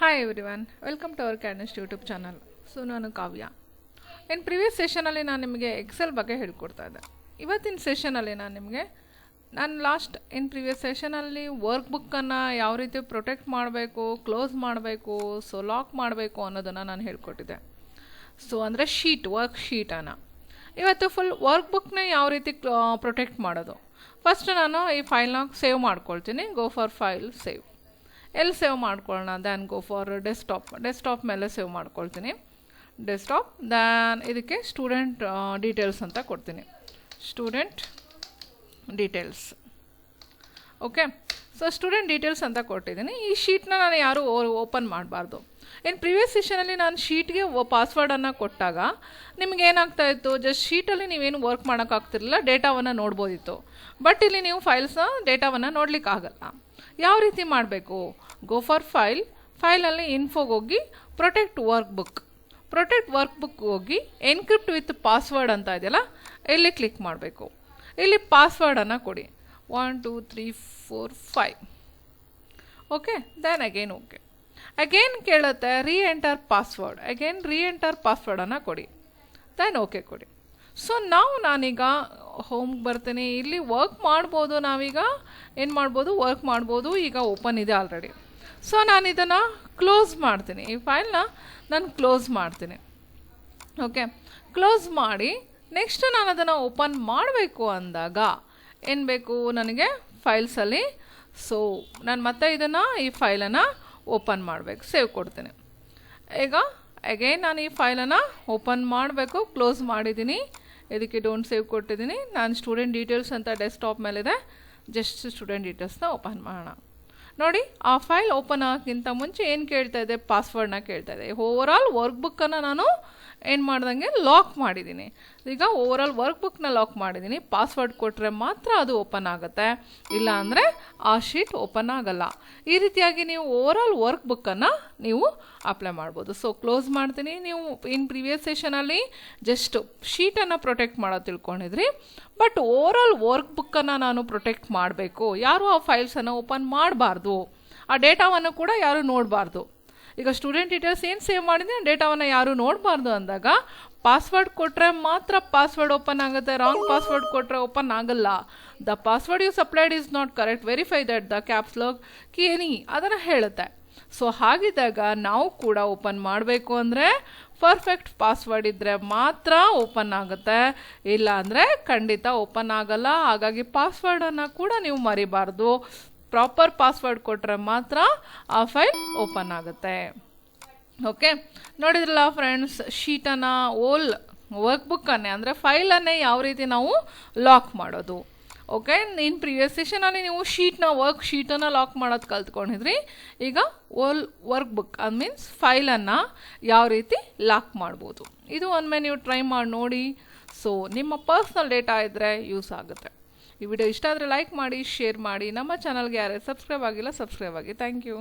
Hi everyone, welcome to our CAD NEST YouTube channel. So ನಾನು ಕಾವ್ಯ. In previous session ಅಲ್ಲಿ ನಾನು ನಿಮಗೆ Excel ಬಗ್ಗೆ ಹೇಳ್ಕೊಡ್ತಾ ಇದ್ದೆ. ಇವತ್ತಿನ ಸೆಷನ್ ಅಲ್ಲಿ ನಾನು ಪ್ರೀವಿಯಸ್ ಸೆಷನ್ ಅಲ್ಲಿ ವರ್ಕ್ ಬುಕ್ ಅನ್ನ ಯಾವ ರೀತಿ ಪ್ರೊಟೆಕ್ಟ್ ಮಾಡಬೇಕು, ಕ್ಲೋಸ್ ಮಾಡಬೇಕು, ಸೊ ಲಾಕ್ ಮಾಡಬೇಕು ಅನ್ನೋದನ್ನ ನಾನು ಹೇಳ್ಕೊಟ್ಟಿದ್ದೆ. ಸೊ ಅಂದ್ರೆ ವರ್ಕ್ ಶೀಟ್ ಅನ್ನ ಇವತ್ತು ಫುಲ್ ವರ್ಕ್ ಬುಕ್ ನ ಯಾವ ರೀತಿ ಪ್ರೊಟೆಕ್ಟ್ ಮಾಡೋದು. ಫಸ್ಟ್ ನಾನು ಈ ಫೈಲ್ ನ ಸೇವ್ ಮಾಡ್ಕೊಳ್ತೀನಿ. Go for file save. ಎಲ್ಲಿ ಸೇವ್ ಮಾಡ್ಕೊಳ್ಳೋಣ? ದ್ಯಾನ್ ಗೋ ಫಾರ್ ಡೆಸ್ಕ್ಟಾಪ್ ಮೇಲೆ ಸೇವ್ ಮಾಡ್ಕೊಳ್ತೀನಿ. ಡೆಸ್ಕ್ಟಾಪ್ ದ್ಯಾನ್ ಇದಕ್ಕೆ ಸ್ಟೂಡೆಂಟ್ ಡೀಟೇಲ್ಸ್ ಅಂತ ಕೊಡ್ತೀನಿ. Student details. Okay, so student details ಅಂತ ಕೊಟ್ಟಿದ್ದೀನಿ. ಈ ಶೀಟ್ನ ನಾನು ಯಾರು ಓಪನ್ ಮಾಡಬಾರ್ದು. ಇನ್ನು ಪ್ರೀವಿಯಸ್ ಸೆಷನಲ್ಲಿ ನಾನು ಶೀಟ್ಗೆ ಪಾಸ್ವರ್ಡನ್ನು ಕೊಟ್ಟಾಗ ನಿಮ್ಗೆ ಏನಾಗ್ತಾ ಇತ್ತು, ಜಸ್ಟ್ ಶೀಟಲ್ಲಿ ನೀವೇನು ವರ್ಕ್ ಮಾಡೋಕ್ಕಾಗ್ತಿರಲಿಲ್ಲ, ಡೇಟಾವನ್ನು ನೋಡ್ಬೋದಿತ್ತು. ಬಟ್ ಇಲ್ಲಿ ನೀವು ಡೇಟಾವನ್ನು ನೋಡ್ಲಿಕ್ಕಾಗಲ್ಲ. ಯಾವ ರೀತಿ ಮಾಡಬೇಕು? ಗೋ ಫಾರ್ ಫೈಲಲ್ಲಿ ಇನ್ಫೋಗೆ ಹೋಗಿ ಪ್ರೊಟೆಕ್ಟ್ ವರ್ಕ್ ಬುಕ್ ಹೋಗಿ ಎನ್ಕ್ರಿಪ್ಟ್ ವಿತ್ ಪಾಸ್ವರ್ಡ್ ಅಂತ ಇದೆಯಲ್ಲ, ಇಲ್ಲಿ ಕ್ಲಿಕ್ ಮಾಡಬೇಕು. ಇಲ್ಲಿ ಪಾಸ್ವರ್ಡನ್ನು ಕೊಡಿ. 1 2 3 4 5. ಓಕೆ, ದೆನ್ ಅಗೇನ್ ಕೇಳುತ್ತೆ ರೀಎಂಟರ್ ಪಾಸ್ವರ್ಡನ್ನು ಕೊಡಿ. ದೆನ್ ಓಕೆ ಕೊಡಿ. ಸೊ ನಾನೀಗ ಹೋಮ್ಗೆ ಬರ್ತೀನಿ. ಇಲ್ಲಿ ವರ್ಕ್ ಮಾಡ್ಬೋದು, ನಾವೀಗ ಏನು ಮಾಡ್ಬೋದು, ವರ್ಕ್ ಮಾಡ್ಬೋದು. ಈಗ ಓಪನ್ ಇದೆ ಆಲ್ರೆಡಿ. ಸೊ ನಾನು ಇದನ್ನು ಕ್ಲೋಸ್ ಮಾಡ್ತೀನಿ. ಈ ಫೈಲ್ನ ನಾನು ಕ್ಲೋಸ್ ಮಾಡ್ತೀನಿ. ಓಕೆ, ಕ್ಲೋಸ್ ಮಾಡಿ ನೆಕ್ಸ್ಟ್ ನಾನು ಅದನ್ನು ಓಪನ್ ಮಾಡಬೇಕು ಅಂದಾಗ ಏನು ಬೇಕು ನನಗೆ? ಫೈಲ್ಸಲ್ಲಿ. ಸೊ ನಾನು ಮತ್ತೆ ಈ ಫೈಲನ್ನು ಓಪನ್ ಮಾಡಬೇಕು. ಸೇವ್ ಕೊಡ್ತೀನಿ. ಈಗ ಅಗೇನ್ ನಾನು ಈ ಫೈಲನ್ನು ಓಪನ್ ಮಾಡಬೇಕು. ಕ್ಲೋಸ್ ಮಾಡಿದ್ದೀನಿ. ಇದಕ್ಕೆ ಡೋಂಟ್ ಸೇವ್ ಕೊಟ್ಟಿದ್ದೀನಿ. ನಾನು ಸ್ಟೂಡೆಂಟ್ ಡೀಟೇಲ್ಸ್ ಅಂತ ಡೆಸ್ಕ್ಟಾಪ್ ಮೇಲಿದೆ. ಜಸ್ಟ್ ಸ್ಟೂಡೆಂಟ್ ಡೀಟೇಲ್ಸ್ನ ಓಪನ್ ಮಾಡೋಣ. ನೋಡಿ, ಆ ಫೈಲ್ ಓಪನ್ ಆಗೋಕ್ಕಿಂತ ಮುಂಚೆ ಏನು ಕೇಳ್ತಾ ಇದೆ? ಪಾಸ್ವರ್ಡ್ನ ಕೇಳ್ತಾ ಇದೆ. ಓವರ್ ಆಲ್ ವರ್ಕ್ ಬುಕ್ಕನ್ನು ನಾನು ಏನು ಮಾಡ್ದಂಗೆ ಲಾಕ್ ಮಾಡಿದ್ದೀನಿ. ಈಗ ಓವರ್ ಆಲ್ ವರ್ಕ್ ಬುಕ್ನ ಲಾಕ್ ಮಾಡಿದ್ದೀನಿ. ಪಾಸ್ವರ್ಡ್ ಕೊಟ್ಟರೆ ಮಾತ್ರ ಅದು ಓಪನ್ ಆಗುತ್ತೆ, ಇಲ್ಲ ಅಂದರೆ ಆ ಶೀಟ್ ಓಪನ್ ಆಗಲ್ಲ. ಈ ರೀತಿಯಾಗಿ ನೀವು ಓವರ್ ಆಲ್ ವರ್ಕ್ ಬುಕ್ಕನ್ನು ನೀವು ಅಪ್ಲೈ ಮಾಡ್ಬೋದು. ಸೊ ಕ್ಲೋಸ್ ಮಾಡ್ತೀನಿ. ನೀವು ಪ್ರೀವಿಯಸ್ ಸೆಷನಲ್ಲಿ ಜಸ್ಟ್ ಶೀಟನ್ನು ಪ್ರೊಟೆಕ್ಟ್ ಮಾಡೋದು ತಿಳ್ಕೊಂಡಿದ್ರಿ. ಬಟ್ ಓವರ್ ಆಲ್ ವರ್ಕ್ ಬುಕ್ಕನ್ನು ನಾನು ಪ್ರೊಟೆಕ್ಟ್ ಮಾಡಬೇಕು. ಯಾರು ಆ ಫೈಲ್ಸನ್ನು ಓಪನ್ ಮಾಡಬಾರ್ದು, ಆ ಡೇಟಾವನ್ನು ಕೂಡ ಯಾರು ನೋಡಬಾರ್ದು. ಈಗ ಸ್ಟೂಡೆಂಟ್ ಡೀಟೇಲ್ಸ್ ಏನು ಸೇವ್ ಮಾಡಿದ್ರೆ ಡೇಟಾವನ್ನು ಯಾರು ನೋಡಬಾರ್ದು ಅಂದಾಗ ಪಾಸ್ವರ್ಡ್ ಕೊಟ್ಟರೆ ಮಾತ್ರ ಪಾಸ್ವರ್ಡ್ ಓಪನ್ ಆಗುತ್ತೆ. ರಾಂಗ್ ಪಾಸ್ವರ್ಡ್ ಕೊಟ್ಟರೆ ಓಪನ್ ಆಗಲ್ಲ. The password you supplied is not correct, verify that the caps lock key any ಅದನ್ನು ಹೇಳುತ್ತೆ. ಸೊ ಹಾಗಿದ್ದಾಗ ನಾವು ಕೂಡ ಓಪನ್ ಮಾಡಬೇಕು ಅಂದರೆ ಪರ್ಫೆಕ್ಟ್ ಪಾಸ್ವರ್ಡ್ ಇದ್ದರೆ ಮಾತ್ರ ಓಪನ್ ಆಗುತ್ತೆ, ಇಲ್ಲ ಅಂದರೆ ಖಂಡಿತ ಓಪನ್ ಆಗಲ್ಲ. ಹಾಗಾಗಿ ಪಾಸ್ವರ್ಡನ್ನು ಕೂಡ ನೀವು ಮರಿಬಾರ್ದು. ಪ್ರಾಪರ್ ಪಾಸ್ವರ್ಡ್ ಕೊಟ್ಟರೆ ಮಾತ್ರ ಆ ಫೈಲ್ ಓಪನ್ ಆಗುತ್ತೆ. ಓಕೆ, ನೋಡಿದ್ರಲ್ಲ ಫ್ರೆಂಡ್ಸ್, ಶೀಟನ್ನು ವರ್ಕ್ ಬುಕ್ಕನ್ನೇ ಅಂದರೆ ಫೈಲನ್ನೇ ಯಾವ ರೀತಿ ನಾವು ಲಾಕ್ ಮಾಡೋದು. ಓಕೆ, ಇನ್ನು ಪ್ರೀವಿಯಸ್ ಸೆಷನಲ್ಲಿ ನೀವು ವರ್ಕ್ ಶೀಟನ್ನು ಲಾಕ್ ಮಾಡೋದು ಕಲ್ತ್ಕೊಂಡಿದ್ರಿ. ಈಗ ವರ್ಕ್ ಬುಕ್ ಮೀನ್ಸ್ ಫೈಲನ್ನು ಯಾವ ರೀತಿ ಲಾಕ್ ಮಾಡ್ಬೋದು, ಇದು ಒಮ್ಮೆ ನೀವು ಟ್ರೈ ಮಾಡಿ ನೋಡಿ. ಸೊ ನಿಮ್ಮ ಪರ್ಸ್ನಲ್ ಡೇಟಾ ಇದ್ದರೆ ಯೂಸ್ ಆಗುತ್ತೆ. ಈ ವಿಡಿಯೋ ಇಷ್ಟ ಆದರೆ ಲೈಕ್ ಮಾಡಿ, ಶೇರ್ ಮಾಡಿ. ನಮ್ಮ ಚಾನಲ್ಗೆ ಯಾರೇ ಸಬ್ಸ್ಕ್ರೈಬ್ ಆಗಿಲ್ಲ, ಸಬ್ಸ್ಕ್ರೈಬ್ ಆಗಿ. Thank you.